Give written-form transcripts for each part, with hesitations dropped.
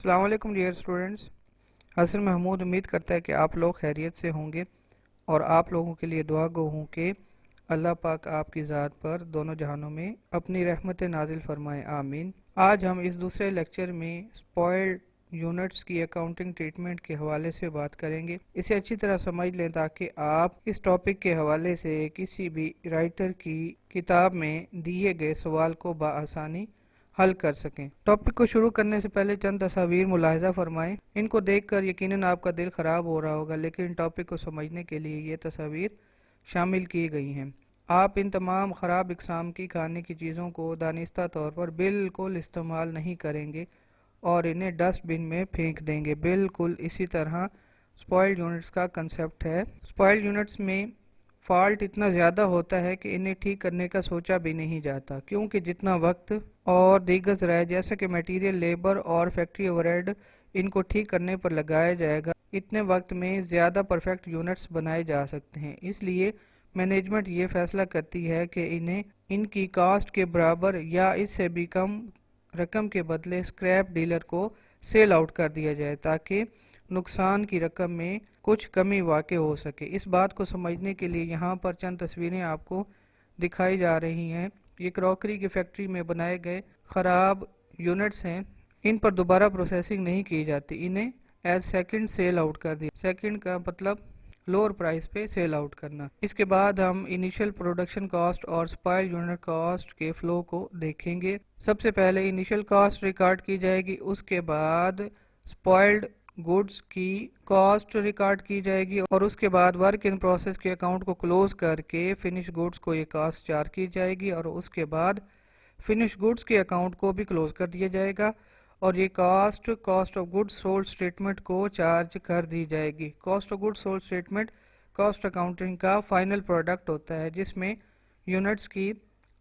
अस्सलाम वालेकुम dear students. Hasan Mahmud उम्मीद करता है कि आप लोग खैरियत से होंगे और आप लोगों के लिए दुआ गो हूँ कि अल्लाह पाक आपकी ज़ात पर दोनों जहानों में अपनी रहमत नाजिल फरमाए, आमीन। आज हम इस दूसरे लेक्चर में स्पॉइल्ड यूनिट्स की अकाउंटिंग ट्रीटमेंट के हवाले से बात करेंगे। इसे अच्छी तरह समझ लें ताकि आप इस टॉपिक के हवाले से किसी भी राइटर की किताब में दिए गए सवाल को बआसानी हल कर सकें। टॉपिक को शुरू करने से पहले चंद तस्वीर मुलाहिजा फरमाएं। इनको देखकर यकीनन आपका दिल ख़राब हो रहा होगा, लेकिन टॉपिक को समझने के लिए ये तस्वीर शामिल की गई हैं। आप इन तमाम ख़राब इकसाम की खाने की चीज़ों को दानिस्ता तौर पर बिल्कुल इस्तेमाल नहीं करेंगे और इन्हें डस्टबिन में फेंक देंगे। बिल्कुल इसी तरह स्पॉइल्ड यूनिट्स का कंसेप्ट है। स्पॉइल्ड यूनिट्स में फॉल्ट इतना ज़्यादा होता है कि इन्हें ठीक करने का सोचा भी नहीं जाता, क्योंकि जितना वक्त और दीगर ज़राए जैसे कि मटेरियल, लेबर और फैक्ट्री ओवरहेड इनको ठीक करने पर लगाया जाएगा, इतने वक्त में ज़्यादा परफेक्ट यूनिट्स बनाए जा सकते हैं। इसलिए मैनेजमेंट ये फैसला करती है कि इन्हें इनकी कॉस्ट के बराबर या इससे भी कम रकम के बदले स्क्रैप डीलर को सेल आउट कर दिया जाए, ताकि नुकसान की रकम में कुछ कमी वाक़ हो सके। इस बात को समझने के लिए यहाँ पर चंद तस्वीरें आपको दिखाई जा रही हैं। ये क्रॉकरी की फैक्ट्री में बनाए गए ख़राब यूनिट्स हैं। इन पर दोबारा प्रोसेसिंग नहीं की जाती, इन्हें एज सेकंड सेल आउट कर दिया। सेकंड का मतलब लोअर प्राइस पे सेल आउट करना। इसके बाद हम इनिशियल प्रोडक्शन कॉस्ट और स्पॉइल्ड यूनिट कॉस्ट के फ्लो को देखेंगे। सबसे पहले इनिशियल कॉस्ट रिकॉर्ड की जाएगी, उसके बाद स्पॉइल्ड गुड्स की कॉस्ट रिकॉर्ड की जाएगी और उसके बाद वर्क इन प्रोसेस के अकाउंट को क्लोज करके फिनिश गुड्स को ये कॉस्ट चार्ज की जाएगी और उसके बाद फिनिश गुड्स के अकाउंट को भी क्लोज कर दिया जाएगा और ये cost of goods sold statement को चार्ज कर दी जाएगी। Cost of goods sold statement cost accounting का फाइनल प्रोडक्ट होता है, जिसमें यूनिट्स की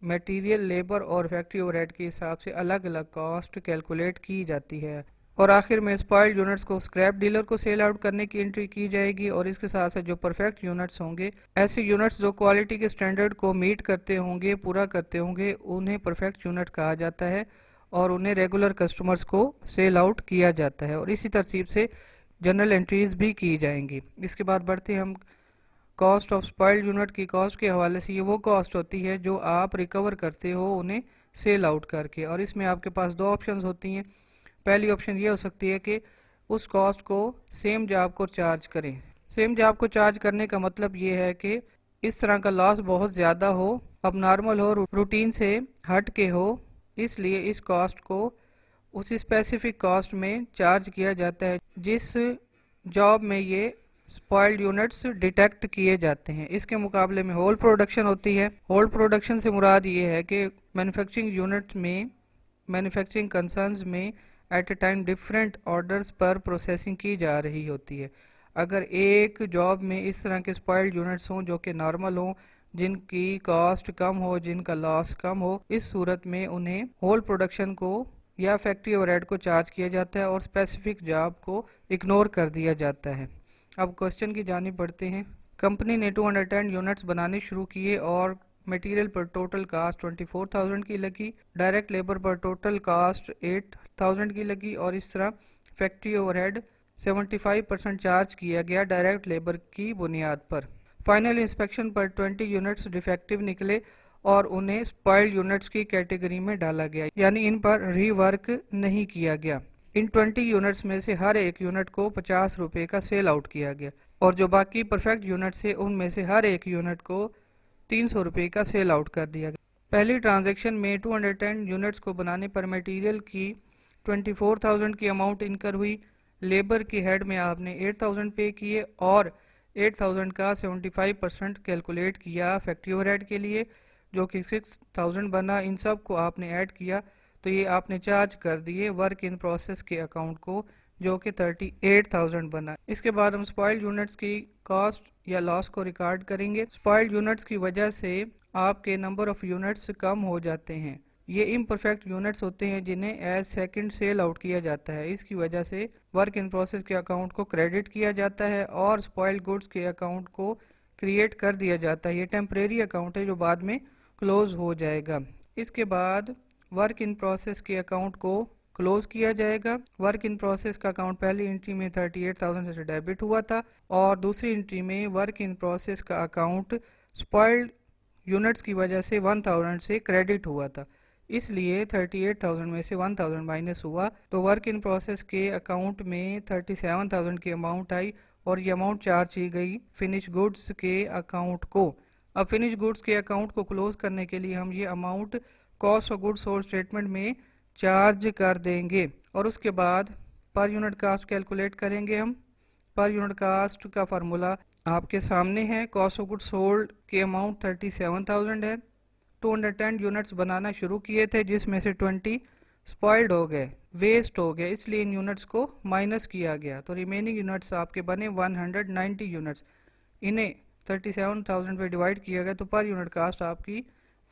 मटेरियल, लेबर और फैक्ट्री ओवरहेड के हिसाब से अलग अलग कॉस्ट कैलकुलेट की जाती है। और आखिर में स्पॉइल्ड यूनिट्स को स्क्रैप डीलर को सेल आउट करने की एंट्री की जाएगी और इसके साथ साथ जो परफेक्ट यूनिट्स होंगे, ऐसे यूनिट्स जो क्वालिटी के स्टैंडर्ड को मीट करते होंगे, पूरा करते होंगे, उन्हें परफेक्ट यूनिट कहा जाता है और उन्हें रेगुलर कस्टमर्स को सेल आउट किया जाता है और इसी तरतीब से जनरल एंट्रीज भी की जाएंगी। इसके बाद बढ़ते हम कॉस्ट ऑफ स्पॉइल्ड यूनिट की कॉस्ट के हवाले से। ये वो कॉस्ट होती है जो आप रिकवर करते हो उन्हें सेल आउट करके, और इसमें आपके पास दो ऑप्शंस होती हैं। पहली ऑप्शन ये हो सकती है कि उस कॉस्ट को सेम जॉब को चार्ज करें। सेम जॉब को चार्ज करने का मतलब ये है कि इस तरह का लॉस बहुत ज़्यादा हो, अब नॉर्मल हो, रूटीन से हट के हो, इसलिए इस कॉस्ट को उसी स्पेसिफिक कॉस्ट में चार्ज किया जाता है जिस जॉब में ये स्पॉइल्ड यूनिट्स डिटेक्ट किए जाते हैं। इसके मुकाबले में होल प्रोडक्शन होती है। होल प्रोडक्शन से मुराद ये है कि मैन्युफैक्चरिंग यूनिट्स में, मैन्युफैक्चरिंग कंसर्न्स में at a time different orders पर प्रोसेसिंग की जा रही होती है। अगर एक जॉब में इस तरह के स्पॉइल्ड यूनिट्स हों जो कि नॉर्मल हों, जिनकी कॉस्ट कम हो, जिनका लॉस कम हो, इस सूरत में उन्हें होल प्रोडक्शन को या फैक्ट्री ओवरहेड को चार्ज किया जाता है और स्पेसिफिक जॉब को इग्नोर कर दिया जाता है। अब क्वेश्चन की जानिब बढ़ते हैं। कंपनी ने 210 यूनिट्स बनाने शुरू किए और मटेरियल पर टोटल कास्ट 24,000 की लगी, डायरेक्ट लेबर पर टोटल कास्ट 8,000 की लगी और इस तरह फैक्ट्री ओवरहेड 75% चार्ज किया गया डायरेक्ट लेबर की बुनियाद पर। फाइनल इंस्पेक्शन पर 20 यूनिट्स डिफेक्टिव निकले और उन्हें स्पॉइल्ड यूनिट्स की कैटेगरी में डाला गया, यानी इन पर रीवर्क नहीं किया गया। इन 20 यूनिट्स में से हर एक यूनिट को 50 रुपए का सेल आउट किया गया और जो बाकी परफेक्ट यूनिट्स है उनमें से हर एक यूनिट को 300 रुपए का सेल आउट कर दिया गया। पहली ट्रांजैक्शन में 210 यूनिट्स को बनाने पर मटेरियल की 24,000 की अमाउंट इनकर हुई। लेबर की हेड में आपने 8,000 पे किए और 8,000 का 75% कैलकुलेट किया फैक्ट्री ओवरहेड के लिए, जो कि 6,000 बना। इन सब को आपने ऐड किया तो ये आपने चार्ज कर दिए वर्क इन प्रोसेस के अकाउंट को, जो कि 38,000 बना। इसके बाद हम स्पॉइल्ड यूनिट्स की कॉस्ट या लॉस को रिकॉर्ड करेंगे। स्पॉइल्ड यूनिट्स की वजह से आपके नंबर ऑफ यूनिट्स कम हो जाते हैं। ये इम्परफेक्ट यूनिट्स होते हैं जिन्हें एज सेकंड सेल आउट किया जाता है। इसकी वजह से वर्क इन प्रोसेस के अकाउंट को क्रेडिट किया जाता है और स्पॉइल्ड गुड्स के अकाउंट को क्रिएट कर दिया जाता है। ये टेम्परेरी अकाउंट है जो बाद में क्लोज हो जाएगा। इसके बाद वर्क इन प्रोसेस के अकाउंट को क्लोज किया जाएगा। वर्क इन प्रोसेस का अकाउंट पहली एंट्री में 38,000 से डेबिट हुआ था और दूसरी एंट्री में वर्क इन प्रोसेस का अकाउंट स्पॉइल्ड यूनिट्स की वजह से 1000 से क्रेडिट हुआ था, इसलिए 38,000 में से 1000 माइनस हुआ तो वर्क इन प्रोसेस के अकाउंट में 37,000 की अमाउंट आई और ये अमाउंट चार्ज की गई फिनिश गुड्स के अकाउंट को। अब फिनिश गुड्स के अकाउंट को क्लोज करने के लिए हम ये amount cost of goods sold statement में चार्ज कर देंगे और उसके बाद पर यूनिट कास्ट कैलकुलेट करेंगे हम। पर यूनिट कास्ट का फार्मूला आपके सामने है। कॉस्ट ऑफ गुड्स सोल्ड के अमाउंट 37,000 है। 210 यूनिट्स बनाना शुरू किए थे जिसमें से 20 स्पॉइल्ड हो गए, वेस्ट हो गए, इसलिए इन यूनिट्स को माइनस किया गया तो रिमेनिंग यूनिट्स आपके बने 190 यूनिट्स। इन्हें 37,000 पे डिवाइड किया गया तो पर यूनिट कास्ट आपकी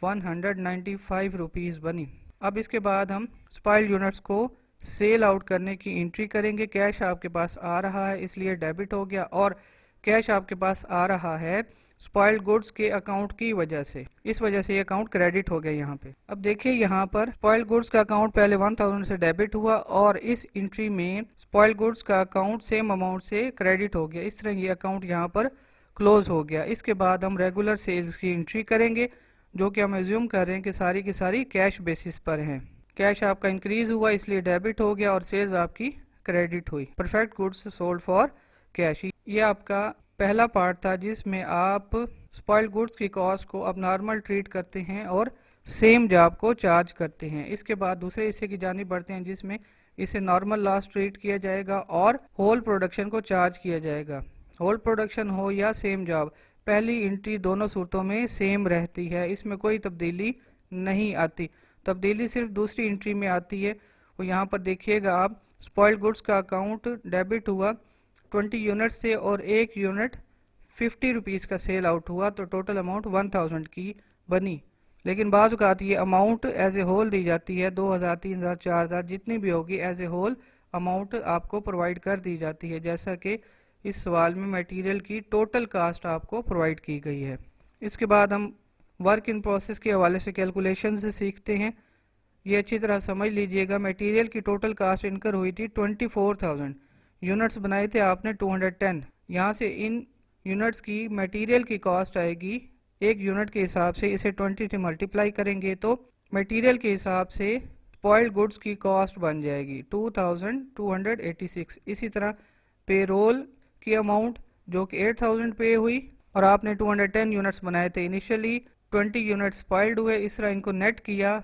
195 रुपीज़ बनी। अब इसके बाद हम स्पॉइल्ड यूनिट्स को सेल आउट करने की एंट्री करेंगे। कैश आपके पास आ रहा है इसलिए डेबिट हो गया और कैश आपके पास आ रहा है स्पॉइल्ड गुड्स के अकाउंट की वजह से, इस वजह से ये अकाउंट क्रेडिट हो गया यहाँ पे। अब देखिए यहाँ पर स्पॉइल्ड गुड्स का अकाउंट पहले 1000 से डेबिट हुआ और इस एंट्री में स्पॉइल्ड गुड्स का अकाउंट सेम अमाउंट से क्रेडिट हो गया, इस तरह ये अकाउंट यहाँ पर क्लोज हो गया। इसके बाद हम रेगुलर सेल्स की एंट्री करेंगे जो कि हम एज्यूम कर रहे हैं कि सारी की सारी कैश बेसिस पर हैं। कैश आपका इंक्रीज हुआ इसलिए डेबिट हो गया और सेल्स आपकी क्रेडिट हुई। Perfect goods sold for cash, ये आपका पहला पार्ट था जिसमें आप स्पॉइल्ड गुड्स की कॉस्ट को अब नॉर्मल ट्रीट करते हैं और सेम जॉब को चार्ज करते हैं। इसके बाद दूसरे हिस्से की जानिब बढ़ते हैं जिसमें इसे नॉर्मल लॉस ट्रीट किया जाएगा और होल प्रोडक्शन को चार्ज किया जाएगा। होल प्रोडक्शन हो या सेम जॉब, पहली एंट्री दोनों सूरतों में सेम रहती है, इसमें कोई तब्दीली नहीं आती। तब्दीली सिर्फ दूसरी एंट्री में आती है। वो यहाँ पर देखिएगा आप, स्पॉइल्ड गुड्स का अकाउंट डेबिट हुआ 20 यूनिट से और एक यूनिट 50 रुपीज़ का सेल आउट हुआ तो टोटल अमाउंट 1000 की बनी। लेकिन बाज़ औक़ात ये अमाउंट एज ए होल दी जाती है, 2000, 3000, 4000 जितनी भी होगी एज ए होल अमाउंट आपको प्रोवाइड कर दी जाती है, जैसा कि इस सवाल में मटेरियल की टोटल कास्ट आपको प्रोवाइड की गई है। इसके बाद हम वर्क इन प्रोसेस के हवाले से कैलकुलेशन से सीखते हैं। ये अच्छी तरह समझ लीजिएगा। मटेरियल की टोटल कास्ट इनकर हुई थी 24,000, यूनिट्स बनाए थे आपने 210। यहाँ से इन यूनिट्स की मटेरियल की कॉस्ट आएगी एक यूनिट के हिसाब से, इसे 20 से मल्टीप्लाई करेंगे तो मटेरियल के हिसाब से स्पॉइल्ड गुड्स की कॉस्ट बन जाएगी 2286। इसी तरह पेरोल की अमाउंट जो कि 8000 पे हुई और आपने 210 यूनिट्स बनाए थे इनिशियली, 20 यूनिट्स स्पॉइल्ड हुए, इस तरह इनको नेट किया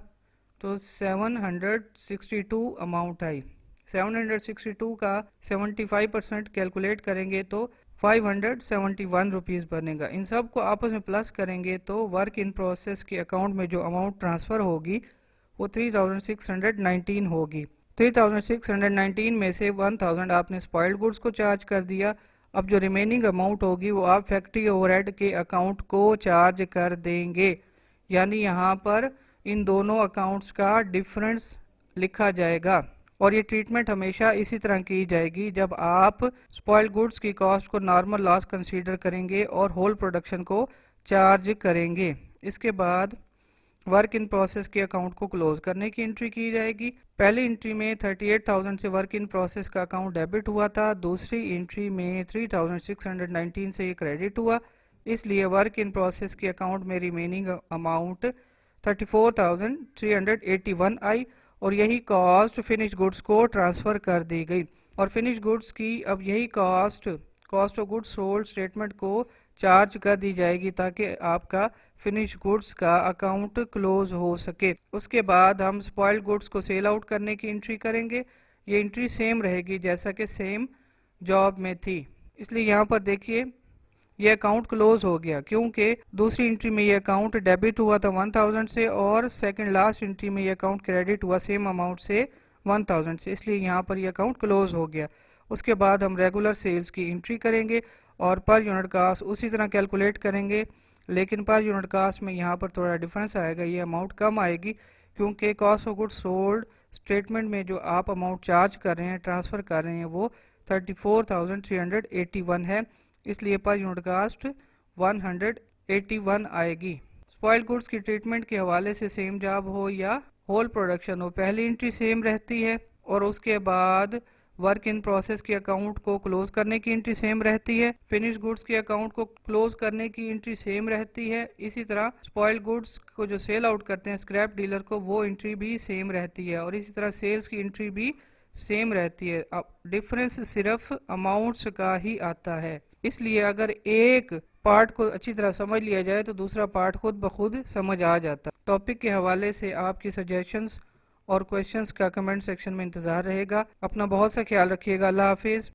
तो 762 अमाउंट आई। 762 का 75% कैलकुलेट करेंगे तो 571 रुपीज़ बनेगा। इन सब को आपस में प्लस करेंगे तो वर्क इन प्रोसेस के अकाउंट में जो अमाउंट ट्रांसफ़र होगी वो 3619 होगी। 3619 में से 1000 आपने स्पॉइल्ड गुड्स को चार्ज कर दिया। अब जो रिमेनिंग अमाउंट होगी वो आप फैक्ट्री ओवरहेड के अकाउंट को चार्ज कर देंगे, यानी यहाँ पर इन दोनों अकाउंट्स का डिफरेंस लिखा जाएगा। और ये ट्रीटमेंट हमेशा इसी तरह की जाएगी जब आप स्पॉइल्ड गुड्स की कॉस्ट को नॉर्मल लॉस कंसीडर करेंगे और होल प्रोडक्शन को चार्ज करेंगे। इसके बाद वर्क इन प्रोसेस के अकाउंट को क्लोज करने की एंट्री की जाएगी। पहली एंट्री में 38,000 से वर्क इन प्रोसेस का अकाउंट डेबिट हुआ था, दूसरी एंट्री में 3619 से ये क्रेडिट हुआ, इसलिए वर्क इन प्रोसेस के अकाउंट में रिमेनिंग अमाउंट 34,381 आई और यही कॉस्ट फिनिश गुड्स को ट्रांसफ़र कर दी गई। और फिनिश गुड्स की अब यही cost of goods sold statement को चार्ज कर दी जाएगी ताकि आपका फिनिश गुड्स का अकाउंट क्लोज हो सके। उसके बाद हम स्पॉइल्ड गुड्स को सेल आउट करने की एंट्री करेंगे। ये एंट्री सेम रहेगी जैसा कि सेम जॉब में थी, इसलिए यहाँ पर देखिए ये अकाउंट क्लोज हो गया क्योंकि दूसरी एंट्री में ये अकाउंट डेबिट हुआ था 1000 से और सेकंड लास्ट एंट्री में ये अकाउंट क्रेडिट हुआ सेम अमाउंट से 1000 से, इसलिए यहाँ पर ये अकाउंट क्लोज हो गया। उसके बाद हम रेगुलर सेल्स की एंट्री करेंगे और पर यूनिट कास्ट उसी तरह कैलकुलेट करेंगे, लेकिन पर यूनिट कास्ट में यहाँ पर थोड़ा डिफरेंस आएगा, ये अमाउंट कम आएगी क्योंकि cost of goods sold statement में जो आप अमाउंट चार्ज कर रहे हैं, ट्रांसफ़र कर रहे हैं, वो 34,381 है, इसलिए पर यूनिट कास्ट 181 आएगी। स्पॉइल्ड गुड्स की ट्रीटमेंट के हवाले से सेम जॉब हो या होल प्रोडक्शन वो पहली एंट्री सेम रहती है, और उसके बाद वर्क इन प्रोसेस के अकाउंट को क्लोज करने की एंट्री सेम रहती है, फिनिश गुड्स के अकाउंट को क्लोज करने की एंट्री सेम रहती है। इसी तरह स्पॉइल्ड गुड्स को जो सेल आउट करते हैं स्क्रैप डीलर को, वो एंट्री भी सेम रहती है, और इसी तरह सेल्स की एंट्री भी सेम रहती है। अब डिफरेंस सिर्फ अमाउंट्स का ही आता है, इसलिए अगर एक पार्ट को अच्छी तरह समझ लिया जाए तो दूसरा पार्ट खुद ब खुद समझ आ जाता है। टॉपिक के हवाले से आपकी सजेशंस और क्वेश्चंस का कमेंट सेक्शन में इंतज़ार रहेगा। अपना बहुत सा ख्याल रखिएगा। अल्लाह हाफिज़।